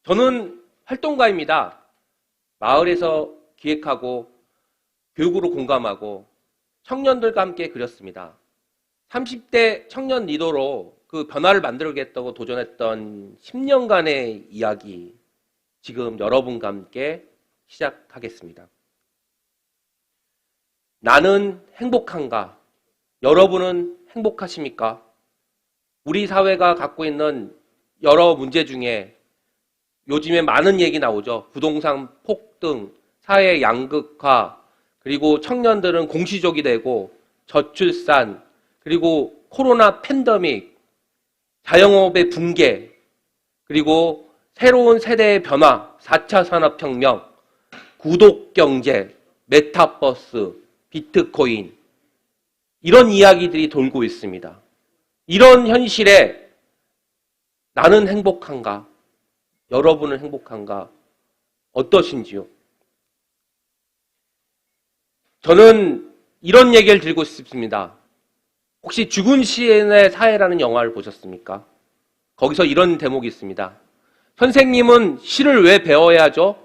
저는 활동가입니다. 마을에서 기획하고 교육으로 공감하고 청년들과 함께 그렸습니다. 30대 청년 리더로 그 변화를 만들겠다고 도전했던 10년간의 이야기, 지금 여러분과 함께 시작하겠습니다. 나는 행복한가? 여러분은 행복하십니까? 우리 사회가 갖고 있는 여러 문제 중에 요즘에 많은 얘기 나오죠. 부동산 폭등, 사회 양극화, 그리고 청년들은 공시족이 되고 저출산, 그리고 코로나 팬데믹, 자영업의 붕괴, 그리고 새로운 세대의 변화, 4차 산업혁명, 구독경제, 메타버스, 비트코인, 이런 이야기들이 돌고 있습니다. 이런 현실에 나는 행복한가? 여러분은 행복한가? 어떠신지요? 저는 이런 얘기를 드리고 싶습니다. 혹시 죽은 시인의 사회라는 영화를 보셨습니까? 거기서 이런 대목이 있습니다. 선생님은 시를 왜 배워야 하죠?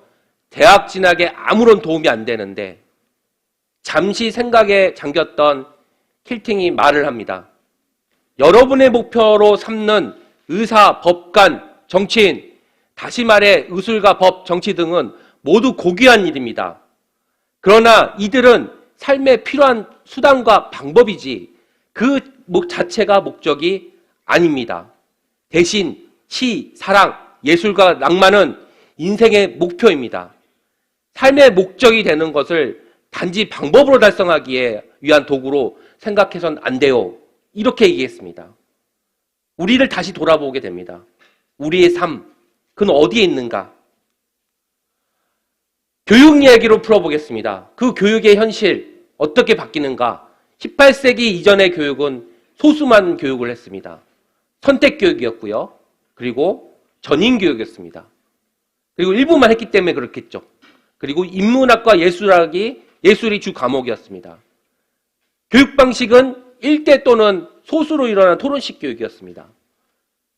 대학 진학에 아무런 도움이 안 되는데 잠시 생각에 잠겼던 킬팅이 말을 합니다. 여러분의 목표로 삼는 의사, 법관, 정치인, 다시 말해 의술가, 법, 정치 등은 모두 고귀한 일입니다. 그러나 이들은 삶에 필요한 수단과 방법이지 그 자체가 목적이 아닙니다. 대신 시, 사랑, 예술과 낭만은 인생의 목표입니다. 삶의 목적이 되는 것을 단지 방법으로 달성하기에 위한 도구로 생각해서는 안 돼요. 이렇게 얘기했습니다. 우리를 다시 돌아보게 됩니다. 우리의 삶, 그건 어디에 있는가? 교육 이야기로 풀어보겠습니다. 그 교육의 현실, 어떻게 바뀌는가? 18세기 이전의 교육은 소수만 교육을 했습니다. 선택교육이었고요. 그리고 전인교육이었습니다. 그리고 일부만 했기 때문에 그렇겠죠. 그리고 인문학과 예술이 주 과목이었습니다. 교육 방식은 일대 또는 소수로 일어난 토론식 교육이었습니다.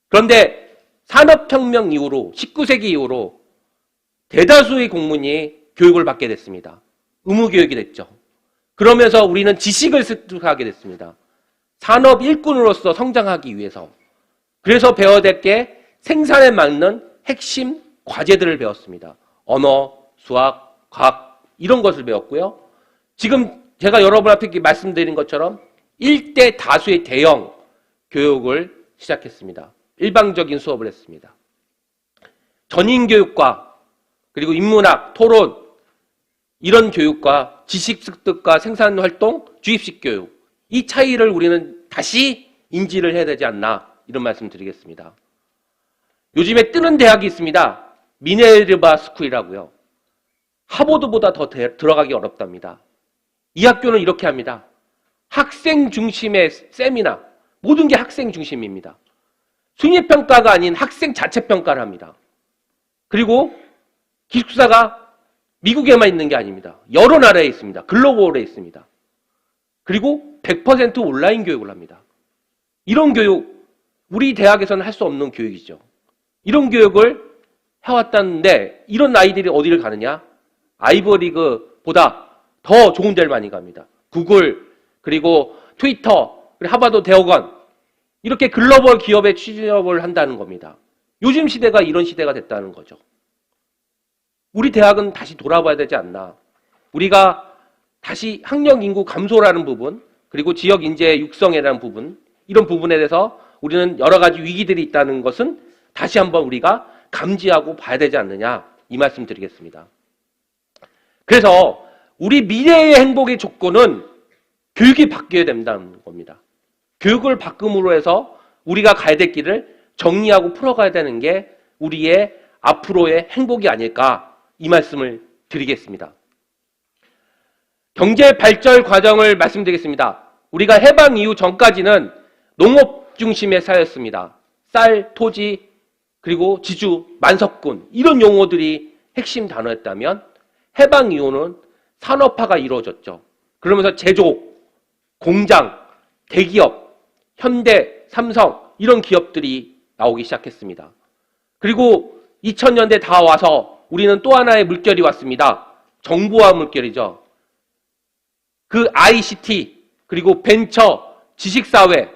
그런데 산업혁명 이후로 19세기 이후로 대다수의 공문이 교육을 받게 됐습니다. 의무교육이 됐죠. 그러면서 우리는 지식을 습득하게 됐습니다. 산업 일꾼으로서 성장하기 위해서. 그래서 배워야 될 게 생산에 맞는 핵심 과제들을 배웠습니다. 언어, 수학, 과학 이런 것을 배웠고요. 지금 제가 여러분 앞에 말씀드린 것처럼 일대 다수의 대형 교육을 시작했습니다. 일방적인 수업을 했습니다. 전인교육과 그리고 인문학, 토론 이런 교육과 지식 습득과 생산활동, 주입식 교육 이 차이를 우리는 다시 인지를 해야 되지 않나 이런 말씀 드리겠습니다. 요즘에 뜨는 대학이 있습니다. 미네르바 스쿨이라고요. 하버드보다 더 들어가기 어렵답니다. 이 학교는 이렇게 합니다. 학생 중심의 세미나, 모든 게 학생 중심입니다. 순위평가가 아닌 학생 자체 평가를 합니다. 그리고 기숙사가 미국에만 있는 게 아닙니다. 여러 나라에 있습니다. 글로벌에 있습니다. 그리고 100% 온라인 교육을 합니다. 이런 교육, 우리 대학에서는 할 수 없는 교육이죠. 이런 교육을 해왔다는데 이런 아이들이 어디를 가느냐? 아이버리그보다 더 좋은 데를 많이 갑니다. 구글, 그리고 트위터, 그리고 하버드 대학원 이렇게 글로벌 기업에 취업을 한다는 겁니다. 요즘 시대가 이런 시대가 됐다는 거죠. 우리 대학은 다시 돌아봐야 되지 않나. 우리가 다시 학령 인구 감소라는 부분, 그리고 지역 인재 육성이라는 부분, 이런 부분에 대해서 우리는 여러 가지 위기들이 있다는 것은 다시 한번 우리가 감지하고 봐야 되지 않느냐, 이 말씀 드리겠습니다. 그래서 우리 미래의 행복의 조건은 교육이 바뀌어야 된다는 겁니다. 교육을 바꿈으로 해서 우리가 가야 될 길을 정리하고 풀어가야 되는 게 우리의 앞으로의 행복이 아닐까, 이 말씀을 드리겠습니다. 경제 발전 과정을 말씀드리겠습니다. 우리가 해방 이후 전까지는 농업 중심의 사회였습니다. 쌀, 토지, 그리고 지주, 만석군 이런 용어들이 핵심 단어였다면 해방 이후는 산업화가 이루어졌죠. 그러면서 제조, 공장, 대기업, 현대, 삼성 이런 기업들이 나오기 시작했습니다. 그리고 2000년대 다 와서 우리는 또 하나의 물결이 왔습니다. 정보화 물결이죠. 그 ICT, 그리고 벤처, 지식사회,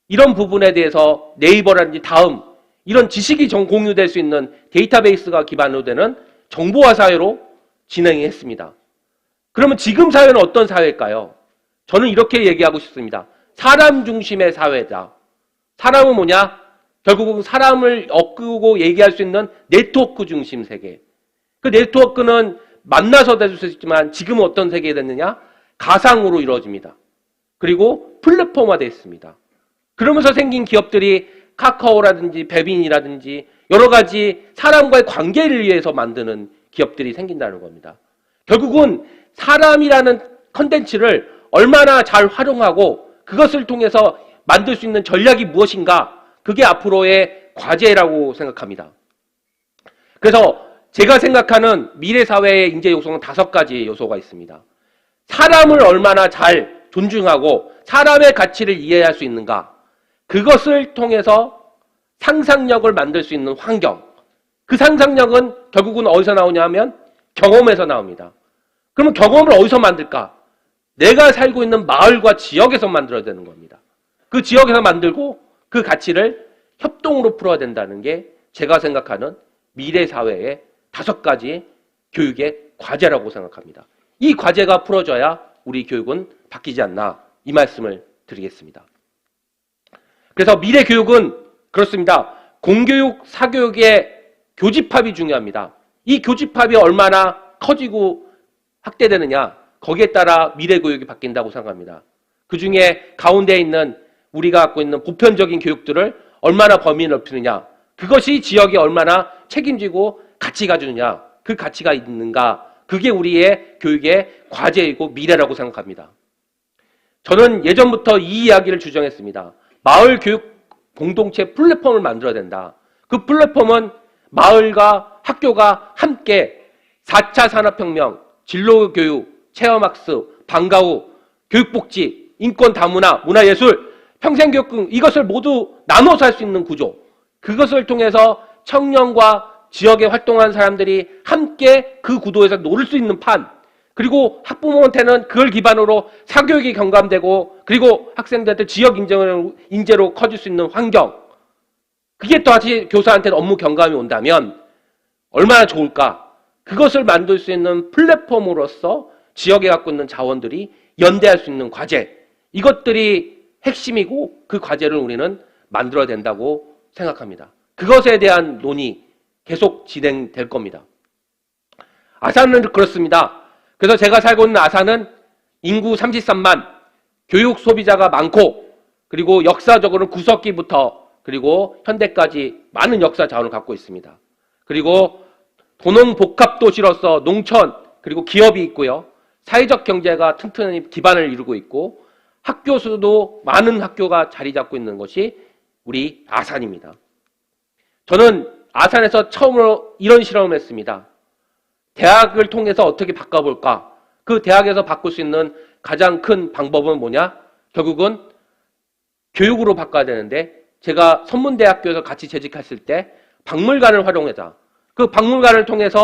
이런 부분에 대해서 네이버라든지 다음, 이런 지식이 공유될 수 있는 데이터베이스가 기반으로 되는 정보화 사회로 진행했습니다. 그러면 지금 사회는 어떤 사회일까요? 저는 이렇게 얘기하고 싶습니다. 사람 중심의 사회다. 사람은 뭐냐? 결국은 사람을 엮고 얘기할 수 있는 네트워크 중심 세계. 그 네트워크는 만나서 될 수 있지만 지금은 어떤 세계가 됐느냐? 가상으로 이루어집니다. 그리고 플랫폼화되어 있습니다. 그러면서 생긴 기업들이 카카오라든지 베빈이라든지 여러 가지 사람과의 관계를 위해서 만드는 기업들이 생긴다는 겁니다. 결국은 사람이라는 컨텐츠를 얼마나 잘 활용하고 그것을 통해서 만들 수 있는 전략이 무엇인가, 그게 앞으로의 과제라고 생각합니다. 그래서 제가 생각하는 미래 사회의 인재 요소는 5가지 요소가 있습니다. 사람을 얼마나 잘 존중하고 사람의 가치를 이해할 수 있는가, 그것을 통해서 상상력을 만들 수 있는 환경, 그 상상력은 결국은 어디서 나오냐 하면 경험에서 나옵니다. 그러면 경험을 어디서 만들까? 내가 살고 있는 마을과 지역에서 만들어야 되는 겁니다. 그 지역에서 만들고 그 가치를 협동으로 풀어야 된다는 게 제가 생각하는 미래 사회의 5가지 교육의 과제라고 생각합니다. 이 과제가 풀어져야 우리 교육은 바뀌지 않나, 이 말씀을 드리겠습니다. 그래서 미래 교육은 그렇습니다. 공교육, 사교육의 교집합이 중요합니다. 이 교집합이 얼마나 커지고 확대되느냐, 거기에 따라 미래 교육이 바뀐다고 생각합니다. 그 중에 가운데 있는 우리가 갖고 있는 보편적인 교육들을 얼마나 범위를 넓히느냐, 그것이 지역이 얼마나 책임지고 가치가 주느냐, 그 가치가 있는가, 그게 우리의 교육의 과제이고 미래라고 생각합니다. 저는 예전부터 이 이야기를 주장했습니다. 마을 교육 공동체 플랫폼을 만들어야 된다. 그 플랫폼은 마을과 학교가 함께 4차 산업혁명, 진로교육, 체험학습, 방과후, 교육복지, 인권 다문화, 문화예술, 평생교육 등 이것을 모두 나눠서 할 수 있는 구조, 그것을 통해서 청년과 지역에 활동하는 사람들이 함께 그 구도에서 노릴 수 있는 판, 그리고 학부모한테는 그걸 기반으로 사교육이 경감되고, 그리고 학생들한테 지역 인재로 커질 수 있는 환경, 그게 또 다시 교사한테는 업무 경감이 온다면 얼마나 좋을까. 그것을 만들 수 있는 플랫폼으로서 지역에 갖고 있는 자원들이 연대할 수 있는 과제, 이것들이 핵심이고 그 과제를 우리는 만들어야 된다고 생각합니다. 그것에 대한 논의 계속 진행될 겁니다. 아산은 그렇습니다. 그래서 제가 살고 있는 아산은 인구 33만, 교육 소비자가 많고, 그리고 역사적으로는 구석기부터 그리고 현대까지 많은 역사 자원을 갖고 있습니다. 그리고 도농복합도시로서 농촌, 그리고 기업이 있고요. 사회적 경제가 튼튼히 기반을 이루고 있고, 학교 수도 많은 학교가 자리 잡고 있는 것이 우리 아산입니다. 저는 아산에서 처음으로 이런 실험을 했습니다. 대학을 통해서 어떻게 바꿔볼까? 그 대학에서 바꿀 수 있는 가장 큰 방법은 뭐냐? 결국은 교육으로 바꿔야 되는데, 제가 선문대학교에서 같이 재직했을 때 박물관을 활용해서 그 박물관을 통해서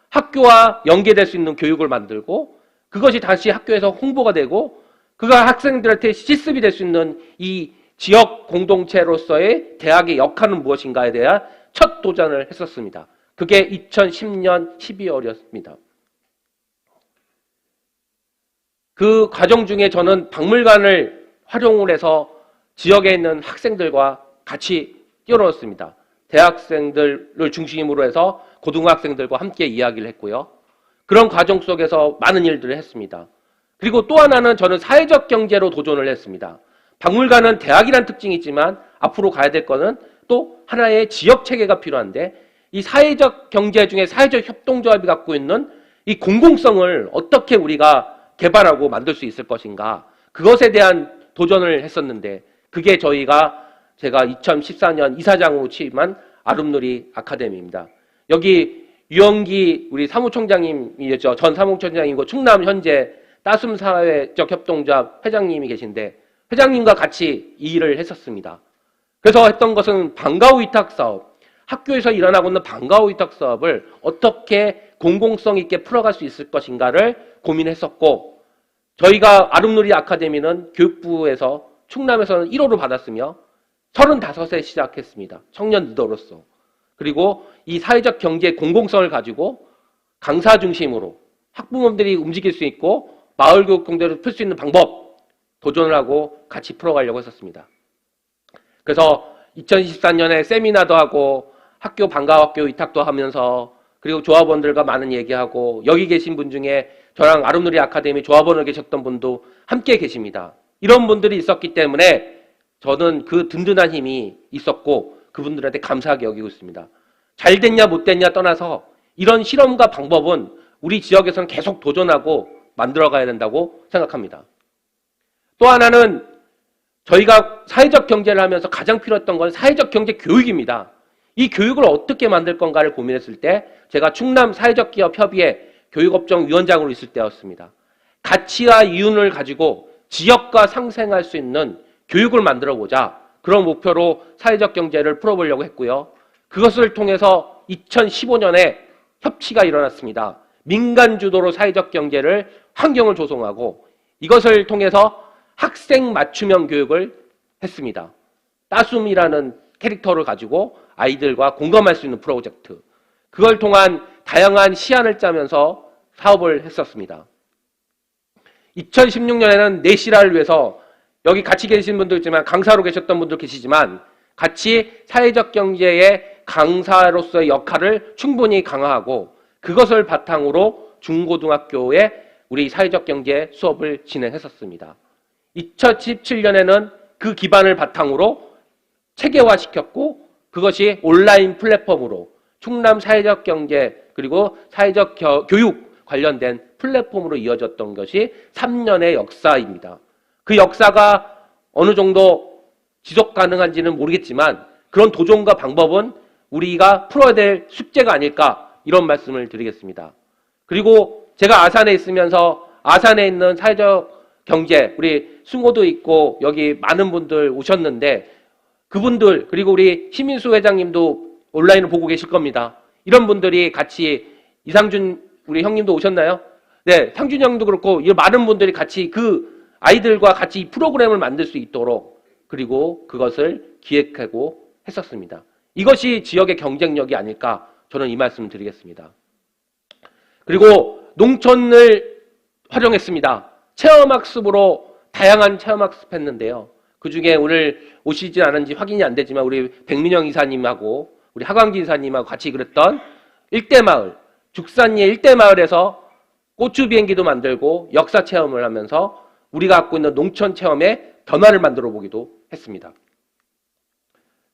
학교와 연계될 수 있는 교육을 만들고, 그것이 다시 학교에서 홍보가 되고, 그가 학생들한테 실습이 될 수 있는 이 지역 공동체로서의 대학의 역할은 무엇인가에 대한 첫 도전을 했었습니다. 그게 2010년 12월이었습니다. 그 과정 중에 저는 박물관을 활용을 해서 지역에 있는 학생들과 같이 뛰어놀았습니다. 대학생들을 중심으로 해서 고등학생들과 함께 이야기를 했고요. 그런 과정 속에서 많은 일들을 했습니다. 그리고 또 하나는 저는 사회적 경제로 도전을 했습니다. 박물관은 대학이란 특징이 있지만 앞으로 가야 될 거는 또 하나의 지역 체계가 필요한데, 이 사회적 경제 중에 사회적 협동조합이 갖고 있는 이 공공성을 어떻게 우리가 개발하고 만들 수 있을 것인가, 그것에 대한 도전을 했었는데, 그게 제가 2014년 이사장으로 취임한 아름누리 아카데미입니다. 여기 유영기 우리 사무총장님이죠. 전 사무총장이고 충남 현재 따숨사회적 협동조합 회장님이 계신데, 회장님과 같이 이 일을 했었습니다. 그래서 했던 것은 방과후 위탁 사업, 학교에서 일어나고 있는 방과후 위탁 사업을 어떻게 공공성 있게 풀어갈 수 있을 것인가를 고민했었고, 저희가 아름누리 아카데미는 교육부에서 충남에서는 1호를 받았으며 35세 시작했습니다. 청년 리더로서. 그리고 이 사회적 경제의 공공성을 가지고 강사 중심으로 학부모들이 움직일 수 있고 마을 교육 공대로 풀 수 있는 방법 도전을 하고 같이 풀어가려고 했었습니다. 그래서 2024년에 세미나도 하고 학교 방과학교 위탁도 하면서 그리고 조합원들과 많은 얘기하고 여기 계신 분 중에 저랑 아름누리 아카데미 조합원으로 계셨던 분도 함께 계십니다. 이런 분들이 있었기 때문에 저는 그 든든한 힘이 있었고 그분들한테 감사하게 여기고 있습니다. 잘 됐냐 못 됐냐 떠나서 이런 실험과 방법은 우리 지역에서는 계속 도전하고 만들어가야 된다고 생각합니다. 또 하나는 저희가 사회적 경제를 하면서 가장 필요했던 건 사회적 경제 교육입니다. 이 교육을 어떻게 만들 건가를 고민했을 때 제가 충남 사회적 기업 협의회 교육업종 위원장으로 있을 때였습니다. 가치와 이윤을 가지고 지역과 상생할 수 있는 교육을 만들어 보자. 그런 목표로 사회적 경제를 풀어보려고 했고요. 그것을 통해서 2015년에 협치가 일어났습니다. 민간 주도로 사회적 경제를 환경을 조성하고 이것을 통해서 학생 맞춤형 교육을 했습니다. 따숨이라는 캐릭터를 가지고 아이들과 공감할 수 있는 프로젝트. 그걸 통한 다양한 시안을 짜면서 사업을 했었습니다. 2016년에는 내실화를 위해서 여기 같이 계신 분도 있지만 강사로 계셨던 분도 계시지만 같이 사회적 경제의 강사로서의 역할을 충분히 강화하고 그것을 바탕으로 중고등학교에 우리 사회적 경제 수업을 진행했었습니다. 2017년에는 그 기반을 바탕으로 체계화시켰고 그것이 온라인 플랫폼으로 충남 사회적 경제 그리고 사회적 교육 관련된 플랫폼으로 이어졌던 것이 3년의 역사입니다. 그 역사가 어느 정도 지속 가능한지는 모르겠지만 그런 도전과 방법은 우리가 풀어야 될 숙제가 아닐까 이런 말씀을 드리겠습니다. 그리고 제가 아산에 있으면서 아산에 있는 사회적 경제 우리 승호도 있고 여기 많은 분들 오셨는데 그분들 그리고 우리 심인수 회장님도 온라인을 보고 계실 겁니다. 이런 분들이 같이 이상준 우리 형님도 오셨나요? 네, 상준 형도 그렇고 이 많은 분들이 같이 그 아이들과 같이 이 프로그램을 만들 수 있도록 그리고 그것을 기획하고 했었습니다. 이것이 지역의 경쟁력이 아닐까 저는 이 말씀을 드리겠습니다. 그리고 농촌을 활용했습니다. 체험학습으로 다양한 체험학습했는데요. 그중에 오늘 오시지 않은지 확인이 안 되지만 우리 백민영 이사님하고 우리 하광기 이사님하고 같이 그랬던 일대마을, 죽산리의 일대마을에서 고추 비행기도 만들고 역사 체험을 하면서 우리가 갖고 있는 농촌 체험의 변화를 만들어 보기도 했습니다.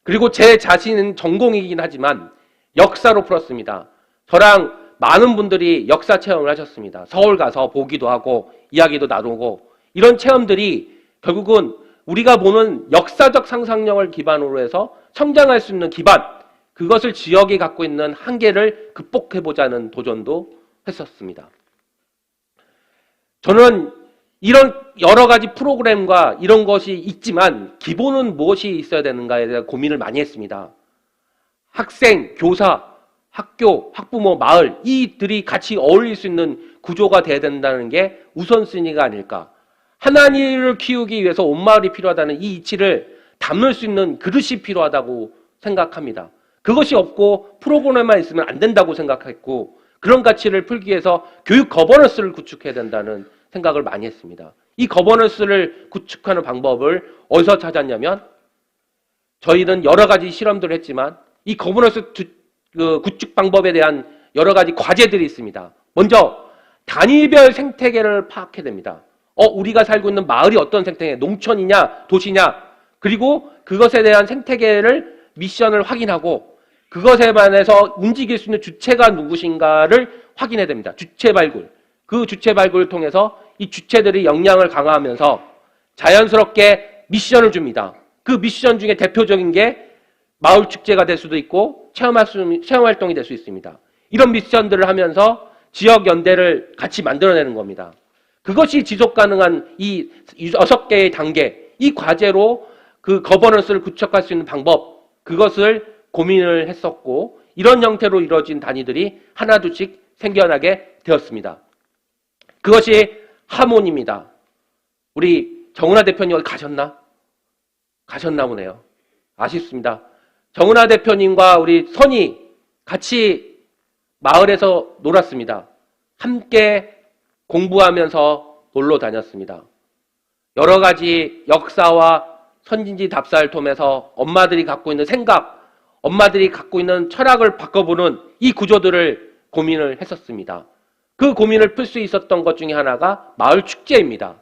그리고 제 자신은 전공이긴 하지만 역사로 풀었습니다. 저랑 많은 분들이 역사 체험을 하셨습니다. 서울 가서 보기도 하고 이야기도 나누고 이런 체험들이 결국은 우리가 보는 역사적 상상력을 기반으로 해서 성장할 수 있는 기반 그것을 지역이 갖고 있는 한계를 극복해보자는 도전도 했었습니다. 저는 이런 여러 가지 프로그램과 이런 것이 있지만 기본은 무엇이 있어야 되는가에 대한 고민을 많이 했습니다. 학생, 교사, 학교, 학부모, 마을 이들이 같이 어울릴 수 있는 구조가 돼야 된다는 게 우선순위가 아닐까. 하나님을 키우기 위해서 온 마을이 필요하다는 이 이치를 담을 수 있는 그릇이 필요하다고 생각합니다. 그것이 없고 프로그램만 있으면 안 된다고 생각했고 그런 가치를 풀기 위해서 교육 거버넌스를 구축해야 된다는 생각을 많이 했습니다. 이 거버넌스를 구축하는 방법을 어디서 찾았냐면 저희는 여러 가지 실험들을 했지만 이 거버넌스 구축 방법에 대한 여러 가지 과제들이 있습니다. 먼저 단위별 생태계를 파악해야 됩니다. 우리가 살고 있는 마을이 어떤 생태계, 농촌이냐, 도시냐, 그리고 그것에 대한 생태계를 미션을 확인하고 그것에 반해서 움직일 수 있는 주체가 누구신가를 확인해야 됩니다. 주체 발굴. 그 주체 발굴을 통해서 이 주체들이 역량을 강화하면서 자연스럽게 미션을 줍니다. 그 미션 중에 대표적인 게 마을 축제가 될 수도 있고 체험 활동이 될 수 있습니다. 이런 미션들을 하면서 지역 연대를 같이 만들어내는 겁니다. 그것이 지속 가능한 이 6개의 단계, 이 과제로 그 거버넌스를 구축할 수 있는 방법, 그것을 고민을 했었고 이런 형태로 이루어진 단위들이 하나둘씩 생겨나게 되었습니다. 그것이 하모니입니다. 우리 정은하 대표님 어디 가셨나? 가셨나 보네요. 아쉽습니다. 정은하 대표님과 우리 선이 같이 마을에서 놀았습니다. 함께 공부하면서 놀러 다녔습니다. 여러 가지 역사와 선진지 답사를 통해서 엄마들이 갖고 있는 생각, 엄마들이 갖고 있는 철학을 바꿔보는 이 구조들을 고민을 했었습니다. 그 고민을 풀 수 있었던 것 중에 하나가 마을 축제입니다.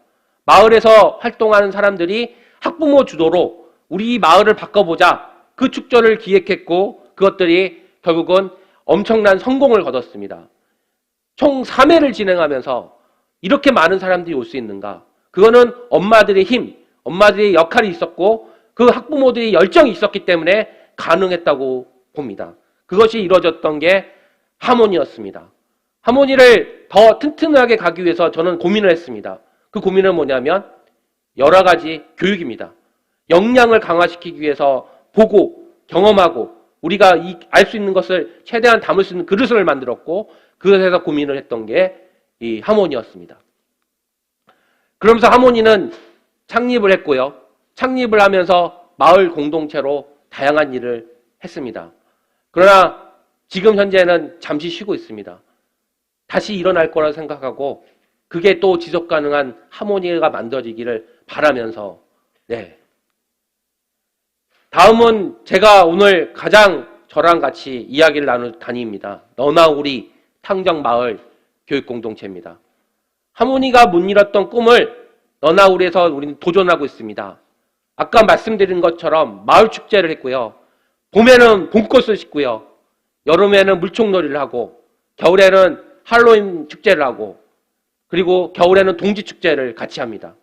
마을에서 활동하는 사람들이 학부모 주도로 우리 마을을 바꿔보자 그 축제를 기획했고 그것들이 결국은 엄청난 성공을 거뒀습니다. 총 3회를 진행하면서 이렇게 많은 사람들이 올 수 있는가? 그거는 엄마들의 힘, 엄마들의 역할이 있었고 그 학부모들이 열정이 있었기 때문에 가능했다고 봅니다. 그것이 이루어졌던 게 하모니였습니다. 하모니를 더 튼튼하게 가기 위해서 저는 고민을 했습니다. 그 고민은 뭐냐면 여러 가지 교육입니다. 역량을 강화시키기 위해서 보고 경험하고 우리가 알 수 있는 것을 최대한 담을 수 있는 그릇을 만들었고 그것에서 고민을 했던 게 이 하모니였습니다. 그러면서 하모니는 창립을 했고요. 창립을 하면서 마을 공동체로 다양한 일을 했습니다. 그러나 지금 현재는 잠시 쉬고 있습니다. 다시 일어날 거라 생각하고 그게 또 지속 가능한 하모니가 만들어지기를 바라면서 다음은 제가 오늘 가장 저랑 같이 이야기를 나눌 단위입니다. 너나 우리 탕정마을 교육공동체입니다. 하모니가 못 이뤘던 꿈을 너나 우리에서 우리는 도전하고 있습니다. 아까 말씀드린 것처럼 마을 축제를 했고요. 봄에는 봄꽃을 심고요. 여름에는 물총놀이를 하고 겨울에는 할로윈 축제를 하고 그리고 겨울에는 동지축제를 같이 합니다.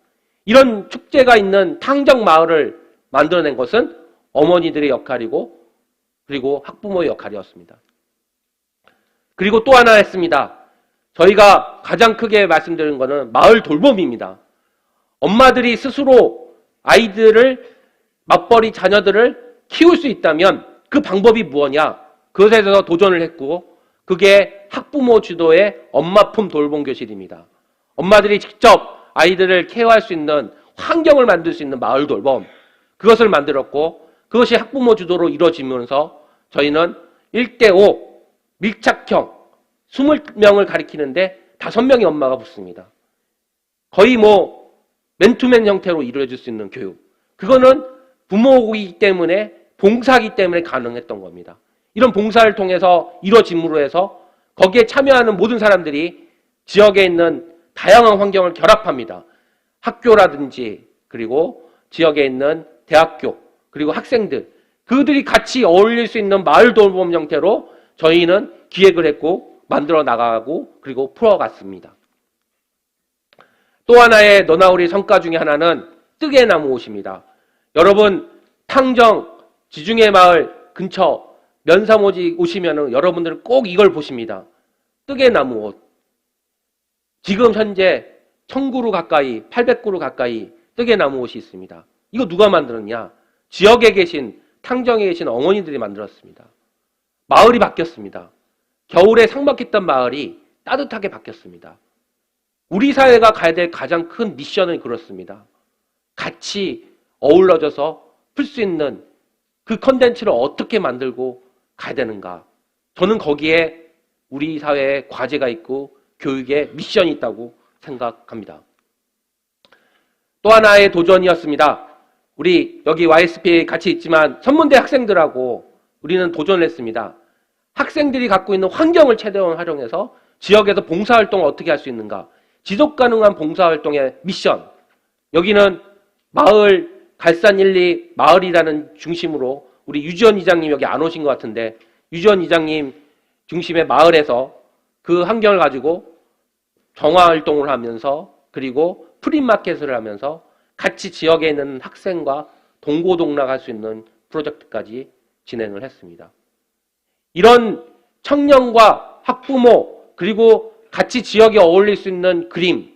이런 축제가 있는 탕정마을을 만들어낸 것은 어머니들의 역할이고 그리고 학부모의 역할이었습니다. 그리고 또 하나 했습니다. 저희가 가장 크게 말씀드린 것은 마을 돌봄입니다. 엄마들이 스스로 아이들을 맞벌이 자녀들을 키울 수 있다면 그 방법이 무엇이냐? 그것에 대해서 도전을 했고 그게 학부모 주도의 엄마품 돌봄 교실입니다. 엄마들이 직접 아이들을 케어할 수 있는 환경을 만들 수 있는 마을 돌봄 그것을 만들었고 그것이 학부모 주도로 이루어지면서 저희는 1대5 밀착형 20명을 가리키는데 5명의 엄마가 붙습니다. 거의 맨투맨 형태로 이루어질 수 있는 교육. 그거는 부모이기 때문에 봉사이기 때문에 가능했던 겁니다. 이런 봉사를 통해서 이루어짐으로 해서 거기에 참여하는 모든 사람들이 지역에 있는 다양한 환경을 결합합니다. 학교라든지 그리고 지역에 있는 대학교 그리고 학생들 그들이 같이 어울릴 수 있는 마을 돌봄 형태로 저희는 기획을 했고 만들어 나가고 그리고 풀어갔습니다. 또 하나의 너나 우리 성과 중에 하나는 뜨개나무 옷입니다. 여러분 탕정 지중해 마을 근처 면사모지 오시면 여러분들은 꼭 이걸 보십니다. 뜨개나무 옷. 지금 현재 1000그루 가까이 800그루 가까이 뜨개나무 옷이 있습니다. 이거 누가 만들었냐? 지역에 계신 탕정에 계신 어머니들이 만들었습니다. 마을이 바뀌었습니다. 겨울에 삭막했던 마을이 따뜻하게 바뀌었습니다. 우리 사회가 가야 될 가장 큰 미션은 그렇습니다. 같이 어우러져서 풀 수 있는 그 컨텐츠를 어떻게 만들고 가야 되는가. 저는 거기에 우리 사회에 과제가 있고 교육에 미션이 있다고 생각합니다. 또 하나의 도전이었습니다. 우리 여기 YSP 같이 있지만 선문대 학생들하고 우리는 도전을 했습니다. 학생들이 갖고 있는 환경을 최대한 활용해서 지역에서 봉사활동을 어떻게 할 수 있는가. 지속가능한 봉사활동의 미션. 여기는 마을 갈산 1, 2 마을이라는 중심으로 우리 유지원 이장님 여기 안 오신 것 같은데 유지원 이장님 중심의 마을에서 그 환경을 가지고 정화활동을 하면서 그리고 프리마켓을 하면서 같이 지역에 있는 학생과 동고동락할 수 있는 프로젝트까지 진행을 했습니다. 이런 청년과 학부모 그리고 같이 지역에 어울릴 수 있는 그림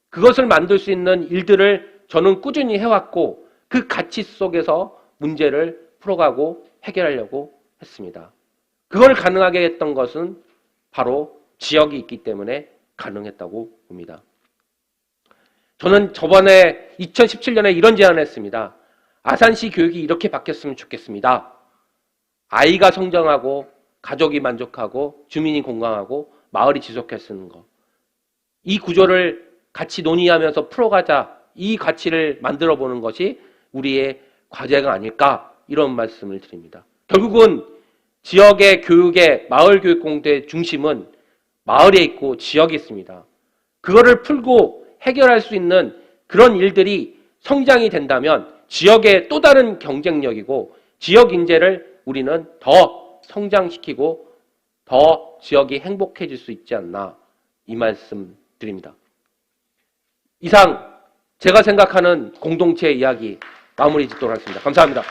그것을 만들 수 있는 일들을 저는 꾸준히 해왔고 그 가치 속에서 문제를 풀어가고 해결하려고 했습니다. 그걸 가능하게 했던 것은 바로 지역이 있기 때문에 가능했다고 봅니다. 저는 저번에 2017년에 이런 제안을 했습니다. 아산시 교육이 이렇게 바뀌었으면 좋겠습니다. 아이가 성장하고 가족이 만족하고 주민이 건강하고 마을이 지속할 수 있는 것. 이 구조를 같이 논의하면서 풀어가자. 이 가치를 만들어 보는 것이 우리의 과제가 아닐까 이런 말씀을 드립니다. 결국은 지역의 교육의 마을교육공동의 중심은 마을에 있고 지역에 있습니다. 그거를 풀고 해결할 수 있는 그런 일들이 성장이 된다면 지역의 또 다른 경쟁력이고 지역 인재를 우리는 더 성장시키고 더 지역이 행복해질 수 있지 않나 이 말씀 드립니다. 이상 제가 생각하는 공동체 이야기 마무리 짓도록 하겠습니다. 감사합니다.